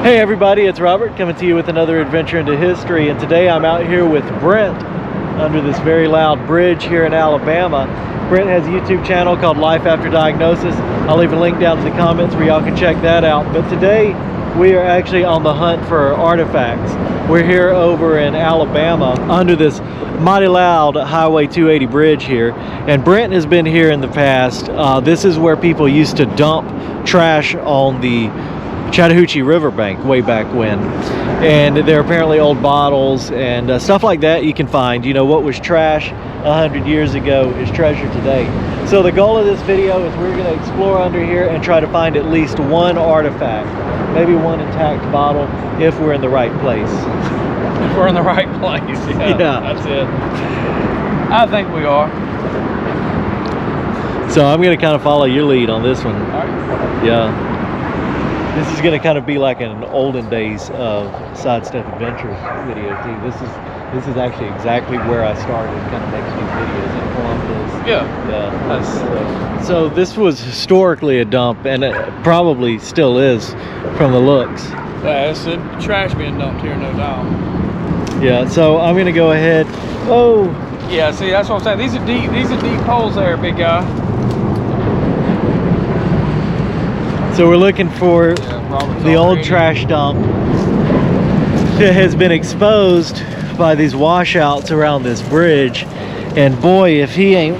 Hey everybody, it's Robert coming to you with another adventure into history, and today I'm out here with Brent under this very loud bridge here in Alabama. Brent has a YouTube channel called Life After Diagnosis. I'll leave a link down in the comments where y'all can check that out. But today we are actually on the hunt for artifacts. We're here over in Alabama under this mighty loud Highway 280 bridge here, and Brent has been here in the past. This is where people used to dump trash on the Chattahoochee Riverbank way back when, and there are apparently old bottles and stuff like that you can find. You know, what was trash 100 years ago is treasure today. So the goal of this video is we're going to explore under here and try to find at least one artifact, maybe one intact bottle, if we're in the right place. If we're in the right place, yeah. That's it. I think we are. So I'm going to kind of follow your lead on this one. All right. Yeah. This is going to kind of be like an olden days of Sidestep Adventures video too. This is actually exactly where I started kind of making these videos in Columbus. Yeah. So this was historically a dump, and it probably still is from the looks. Yeah, it's the trash being dumped here, no doubt. Yeah, so I'm going to go ahead. Oh! Yeah, see, that's what I'm saying. These are deep holes there, big guy. So we're looking for the old trash dump that has been exposed by these washouts around this bridge. And boy, if he ain't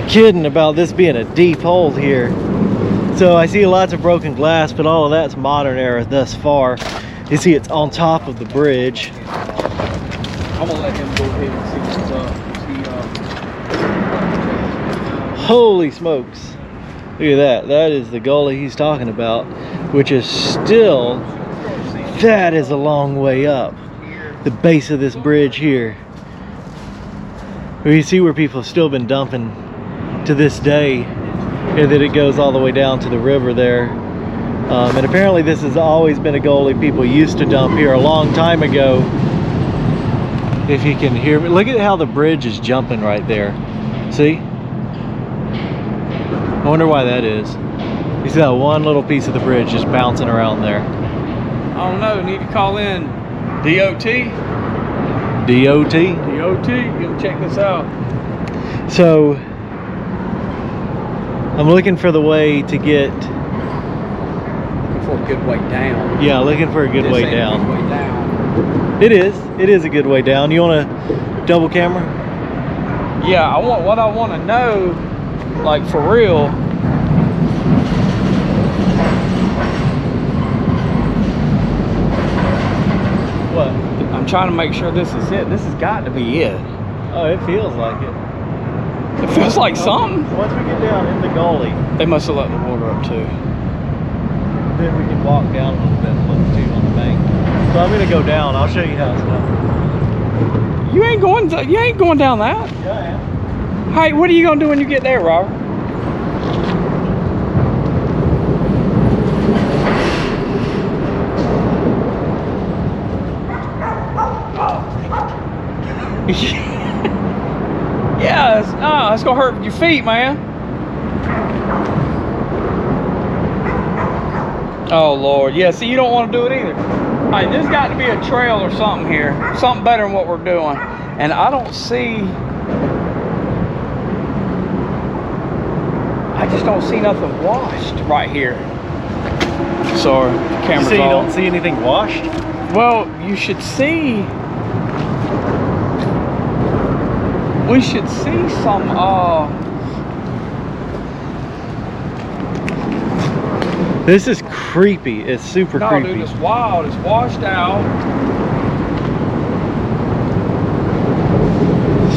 kidding about this being a deep hole here. So I see lots of broken glass, but all of that's modern era thus far. You see it's on top of the bridge. I'm gonna let him go ahead and see what's up. Holy smokes. Look at that. That is the gully he's talking about, which is still, that is a long way up. The base of this bridge here. You see where people have still been dumping to this day, and that it goes all the way down to the river there. And apparently this has always been a gully people used to dump here a long time ago. If you can hear me, look at how the bridge is jumping right there. See? I wonder why that is. You see that one little piece of the bridge just bouncing around there. I don't know, need to call in DOT. DOT? DOT, gonna check this out. So, I'm looking for the way to get... Looking for a good way down. Yeah, looking for a good way down. A good way down. It is a good way down. You want a double camera? Yeah, what I want to know, like for real. What? I'm trying to make sure this is it. This has got to be it. Oh, it feels like it. It feels like something. Once we get down in the gully, They must have let the water up too. then we can walk down a little bit and look too on the bank. So I'm gonna go down. I'll show you how it's done. You ain't going down that. Yeah, I am. Hey, what are you gonna do when you get there, Robert? Yeah, it's gonna hurt your feet, man. Oh Lord, yeah. See, you don't want to do it either. All right, there's got to be a trail or something here, something better than what we're doing, and I don't see. I just don't see nothing washed right here. Sorry, camera's So you off. don't see anything washed? Well, you should see. We should see some. This is creepy. It's super No, creepy. dude, it's wild. It's washed out.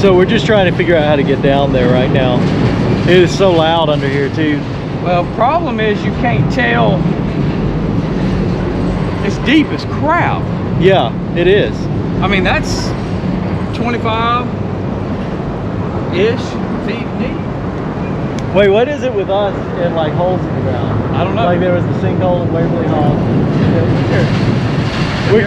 So we're just trying to figure out how to get down there right now. It is so loud under here too. Well, problem is you can't tell. It's deep as crap. Yeah, it is. I mean, that's 25-ish feet deep. Wait, what is it with us and like holes in the ground? I don't know. Like there was the sinkhole in Waverly Hall.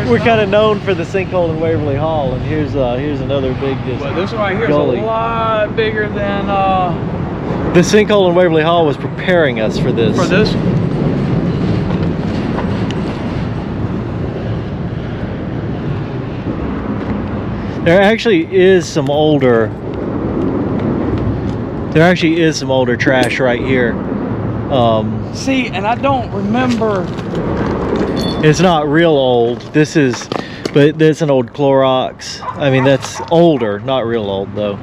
We're kind of known for the sinkhole in Waverly Hall, and here's another big Well, this one right here gully. is a lot bigger than The sinkhole in Waverly Hall was preparing us for this. There actually is some older trash right here. See, and I don't remember. It's not real old. This is, but that's an old Clorox. I mean, that's older, not real old though.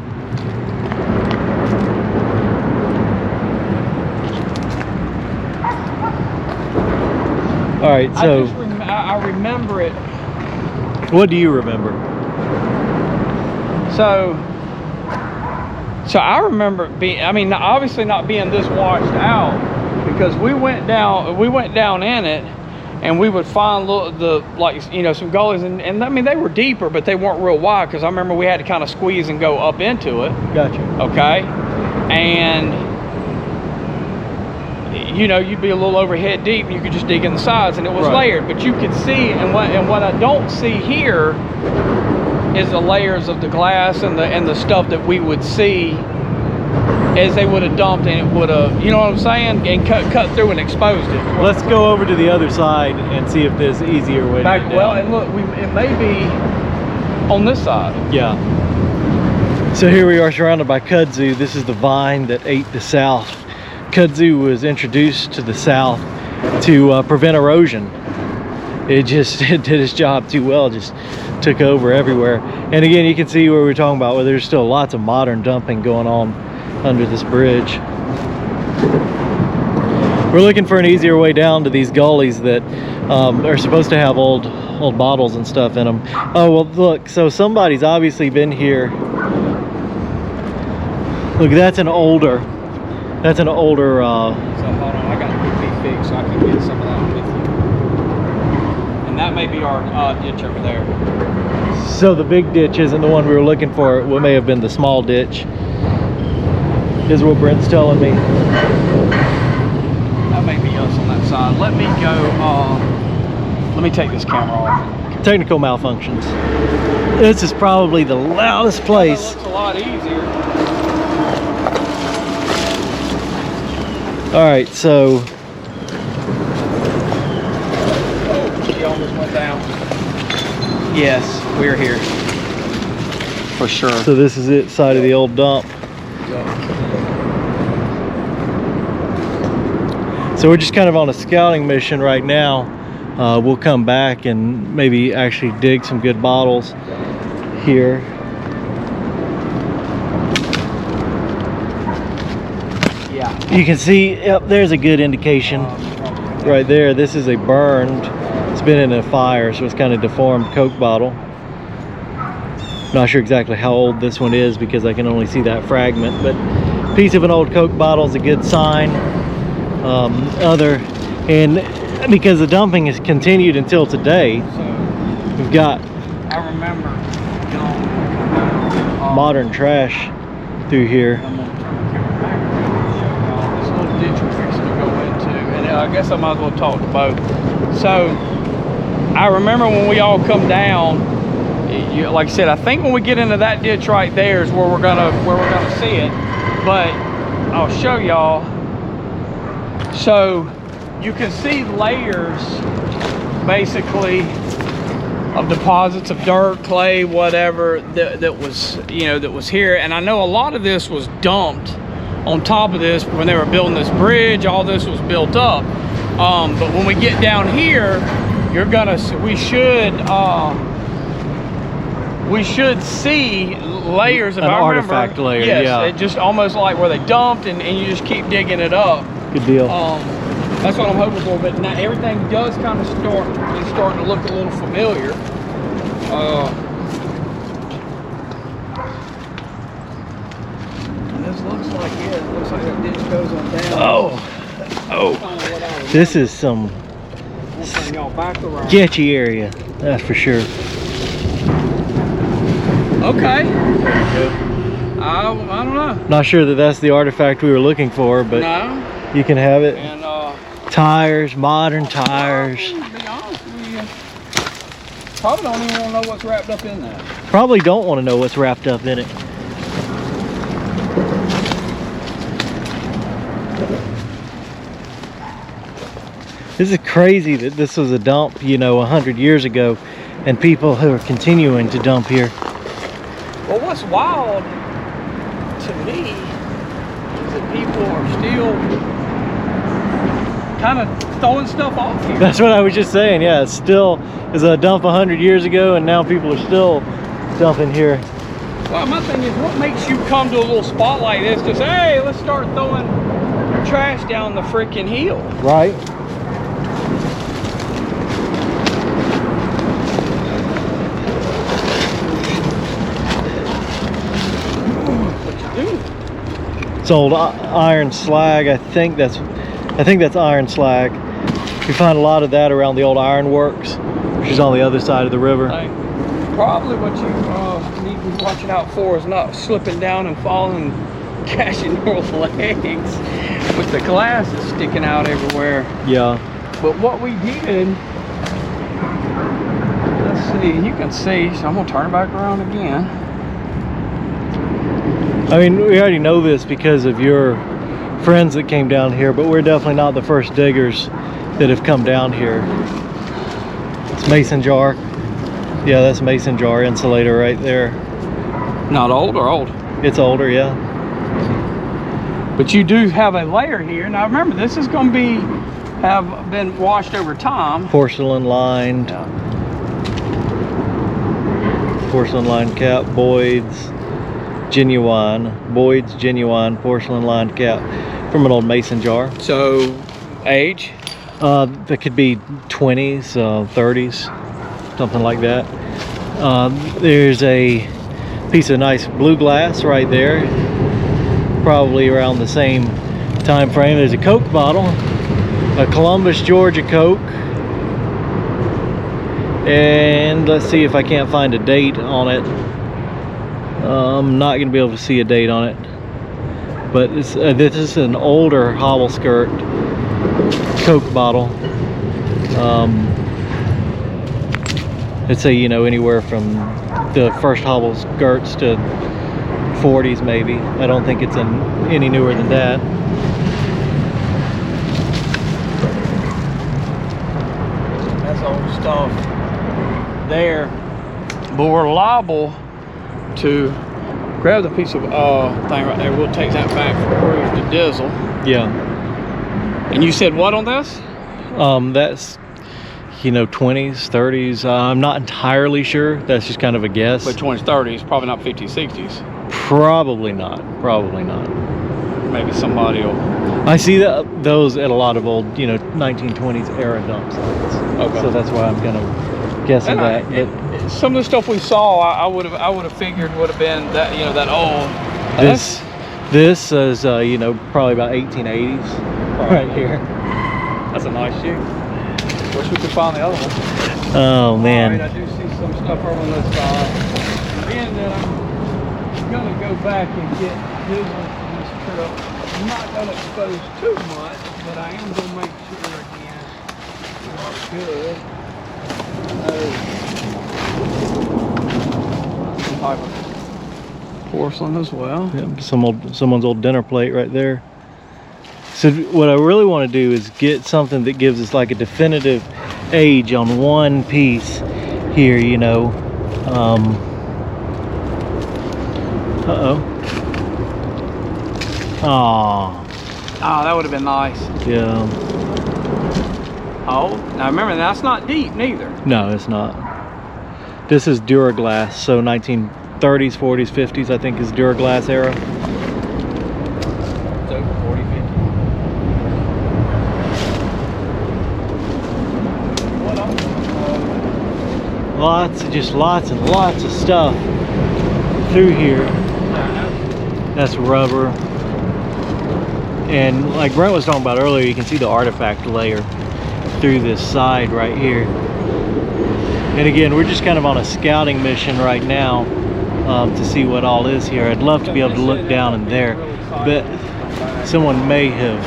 All right, so I remember it. what do you remember? So I remember it being, I mean, obviously not being this washed out, because we went down in it, and we would find some gullies, and I mean, they were deeper, but they weren't real wide, because I remember we had to kind of squeeze and go up into it. Gotcha. Okay, and you know, you'd be a little overhead deep, and you could just dig in the sides, and it was layered, but you could see, and what I don't see here is the layers of the glass and the stuff that we would see as they would have dumped, and it would have, you know what I'm saying, and cut through and exposed it. Let's go over to the other side and see if there's an easier way to get down. Well, and look, it may be on this side. Yeah. So here we are surrounded by kudzu. This is the vine that ate the south. Kudzu was introduced to the south to prevent erosion. It did its job too well, just took over everywhere. And again, you can see where we're talking about, where there's still lots of modern dumping going on under this bridge. We're looking for an easier way down to these gullies that are supposed to have old bottles and stuff in them. Oh, well, look, so somebody's obviously been here. Look, that's an older So hold on, I got to get these fixed so I can get some of that with you. And that may be our ditch over there. so the big ditch isn't the one we were looking for. It may have been the small ditch, is what Brent's telling me. That may be us on that side. Let me go, let me take this camera off. Technical malfunctions. This is probably the loudest place. That looks a lot easier. All right, so He almost went down. Yes, we're here. For sure. so this is it, side of the old dump. So we're just kind of on a scouting mission right now. We'll come back and maybe actually dig some good bottles here. Yeah. You can see, yep, there's a good indication right there. This is a burned, it's been in a fire, so it's kind of deformed Coke bottle. Not sure exactly how old this one is because I can only see that fragment, but piece of an old Coke bottle is a good sign. And because the dumping has continued until today, So we've got I remember modern trash through here. I'm gonna turn the camera back and show y'all this little ditch we're fixing to go into, and I guess I might as well talk to both. So I remember when we all come down, like I said, I think when we get into that ditch right there is where we're gonna see it. But I'll show y'all. So you can see layers basically of deposits of dirt, clay, whatever that was, you know, that was here. And I know a lot of this was dumped on top of this when they were building this bridge. All this was built up. But when we get down here, we should see layers of An artifact layer, yes, yeah. it just almost like where they dumped and you just keep digging it up. Good deal. That's what I'm hoping for, but now everything does kind of starting to look a little familiar. And this looks like it looks like that ditch goes on down. Oh, this is some Bring y'all back around. sketchy area, that's for sure. Okay. I don't know. Not sure that that's the artifact we were looking for, but No. you can have it. And Tires, modern tires. to be honest with you, probably don't even want to know what's wrapped up in that. Probably don't want to know what's wrapped up in it. This is crazy that this was a dump, you know, 100 years ago, and people who are continuing to dump here. Well, what's wild to me is that people are still kind of throwing stuff off here. That's what I was just saying. Yeah, it's still is a dump 100 years ago, and now people are still dumping here. Well, my thing is, what makes you come to a little spot like this to say, hey, let's start throwing trash down the freaking hill? Right. What you do? It's old iron slag. I think that's iron slag. You find a lot of that around the old iron works, which is on the other side of the river. Like, probably what you need to be watching out for is not slipping down and falling and catching your legs with the glasses sticking out everywhere. Yeah. But what we did, let's see, you can see, so I'm gonna turn it back around again. I mean, we already know this because of your friends that came down here, but we're definitely not the first diggers that have come down here. It's mason jar. Yeah, that's mason jar insulator right there. Not old or old? It's older, yeah. But you do have a layer here. Now remember, this is going to have been washed over time. Porcelain lined. Yeah. Porcelain lined cap, Boyd's genuine. Boyd's genuine porcelain lined cap from an old mason jar. So, age? That could be 20s, 30s, something like that. There's a piece of nice blue glass right there, probably around the same time frame. There's a Coke bottle, a Columbus, Georgia Coke, and let's see if I can't find a date on it. I'm not going to be able to see a date on it, but this is an older hobble skirt Coke bottle. Let's say, you know, anywhere from the first hobble skirts to 40s maybe. I don't think it's any newer than that. That's old stuff there. But we're liable to grab the piece of thing right there. We'll take that back for proof to Dizzle. Yeah. And you said what on this? That's, you know, 20s, 30s. I'm not entirely sure. That's just kind of a guess. But 20s, 30s, probably not 50s, 60s. Probably not. Probably not. Maybe somebody will. I see those at a lot of old, you know, 1920s era dump sites. Okay. So that's why I'm kind of guessing that. But some of the stuff we saw, I would have figured would have been that, you know, that old. This is, you know, probably about 1880s right here. That's a nice shoe. Wish we could find the other one. Oh man. All right, I do see some stuff over on this side. Being that I'm gonna go back and get this on this truck. I'm not gonna expose too much, but I am gonna make sure again we're good. Some type of porcelain as well. Yeah, someone's old dinner plate right there. So what I really want to do is get something that gives us like a definitive age on one piece here, you know. Oh, that would have been nice. yeah. Oh, now remember, that's not deep neither. No, it's not. This is Duraglass, so 1930s, 40s, 50s, I think is Duraglass era. So 40, 50. What else? Lots and lots of stuff through here. That's rubber. And like Brent was talking about earlier, you can see the artifact layer through this side right here. And again, we're just kind of on a scouting mission right now to see what all is here. I'd love to be able to look down in there, but someone may have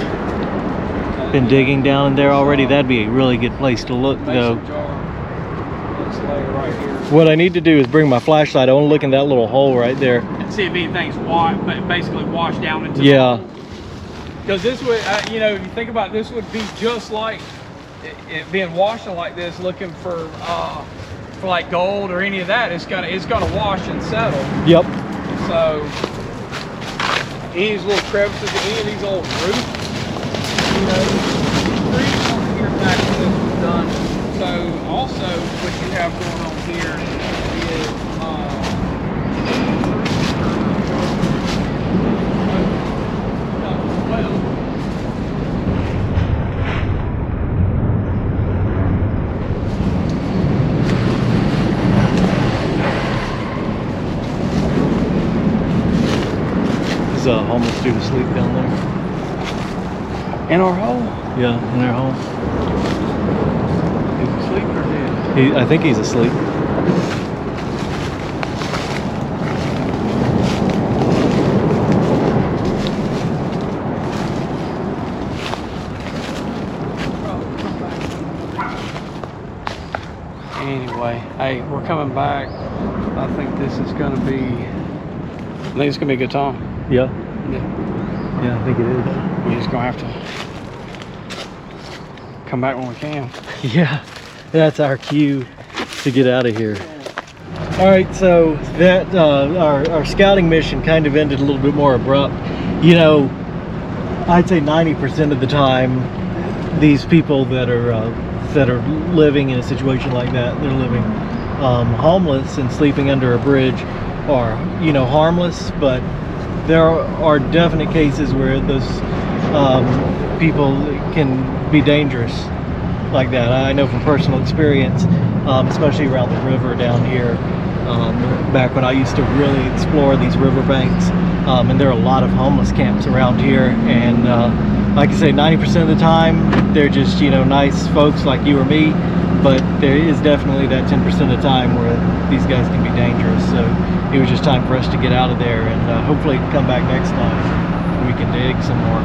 been digging down in there already. That'd be a really good place to look though. What I need to do is bring my flashlight. I want to look in that little hole right there and see if anything's basically washed down into the hole. Because this would, you know, if you think about it, this would be just like it being washed like this, looking for for like gold or any of that, it's gonna wash and settle. Yep. So any of these little crevices, any of these old roofs, you know, trees on here back when this was done. So also what you have going on here is well. There's a homeless dude asleep down there. In our hole? Yeah, in their home. Is he asleep or dead? I think he's asleep. Anyway, hey, we're coming back. I think this is gonna be. I think it's gonna be a good time. Yeah. Yeah. Yeah, I think it is. We're just gonna have to come back when we can. Yeah, that's our cue to get out of here. All right, so that our scouting mission kind of ended a little bit more abrupt. You know, I'd say 90% of the time, these people that are living in a situation like that, they're living homeless and sleeping under a bridge, are, you know, harmless, but there are definite cases where those people can be dangerous like that. I know from personal experience, especially around the river down here, back when I used to really explore these riverbanks, and there are a lot of homeless camps around here, and like I say, 90% of the time they're just, you know, nice folks like you or me, but there is definitely that 10% of the time where these guys can be dangerous. So it was just time for us to get out of there, and hopefully come back next time we can dig some more.